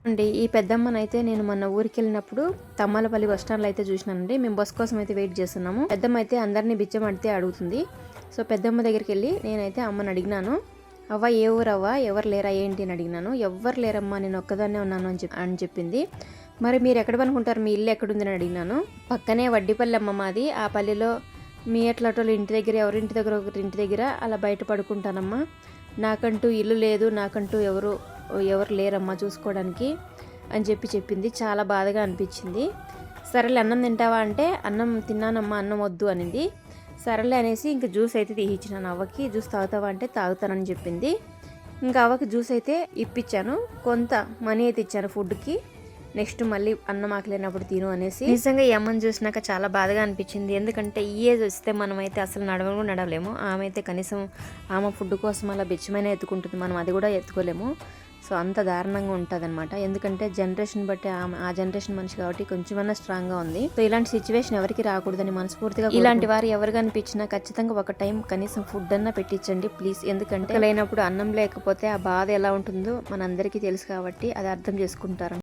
అండి ఈ పెద్దమ్మనైతే నేను మొన్న ఊరికి వెళ్ళినప్పుడు తమ్మలపల్లి బస్ స్టాండ్లో అయితే చూసినానండి. మేము బస్ కోసం అయితే వెయిట్ చేస్తున్నాము. పెద్దమ్మ అయితే అందరినీ బిచ్చమడితే అడుగుతుంది. సో పెద్దమ్మ దగ్గరికి వెళ్ళి నేనైతే అమ్మని అడిగినాను, అవ్వ ఏ ఊరు అవ్వ, ఎవరు లేరా ఏంటి అని అడిగినాను. ఎవ్వరు లేరమ్మా, నేను ఒక్కదాన్నే ఉన్నాను అని చెప్పింది. మరి మీరు ఎక్కడ అనుకుంటారు, మీ ఇల్లు ఎక్కడుంది అని అడిగినాను. పక్కనే వడ్డీపల్లి అమ్మ మాది. ఆ పల్లెలో మీ ఎట్లాటోళ్ళు ఇంటి దగ్గర, ఎవరింటి దగ్గర ఒకరి ఇంటి దగ్గర అలా బయట పడుకుంటానమ్మా. నాకంటూ ఇల్లు లేదు, నాకంటూ ఎవరు లేరమ్మా చూసుకోవడానికి అని చెప్పింది. చాలా బాధగా అనిపించింది. సరేలే అన్నం తింటావా అంటే అన్నం తిన్నానమ్మా, అన్నం వద్దు అనింది. సరేలే అనేసి ఇంకా జ్యూస్ అయితే తీయించినాను అవ్వకి. జ్యూస్ తాగుతావా అంటే తాగుతానని చెప్పింది. ఇంకా అవ్వకి జ్యూస్ అయితే ఇప్పించాను. కొంత మనీ అయితే ఇచ్చాను ఫుడ్కి. నెక్స్ట్ మళ్ళీ అన్నం ఆకలేనప్పుడు తిను అనేసి. నిజంగా ఈ అమ్మని చూసినాక చాలా బాధగా అనిపించింది. ఎందుకంటే ఈ ఏజ్ వస్తే మనమైతే అసలు నడవలేము. ఆమె అయితే కనీసం ఆమె ఫుడ్ కోసం అలా బిచ్చమైనా ఎత్తుకుంటుంది, మనం అది కూడా ఎత్తుకోలేము. సో అంత దారుణంగా ఉంటుంది అనమాట. ఎందుకంటే జనరేషన్ బట్టి ఆ జనరేషన్ మనిషి కాబట్టి కొంచెమన్నా స్ట్రాంగ్గా ఉంది. సో ఇలాంటి సిచ్యువేషన్ ఎవరికి రాకూడదని మనస్ఫూర్తిగా, ఇలాంటి వారు ఎవరు కనిపించినా ఖచ్చితంగా ఒక టైం కనీసం ఫుడ్ అన్నా పెట్టించండి ప్లీజ్. ఎందుకంటే లేనప్పుడు అన్నం లేకపోతే ఆ బాధ ఎలా ఉంటుందో మనందరికీ తెలుసు కాబట్టి అది అర్థం చేసుకుంటారు.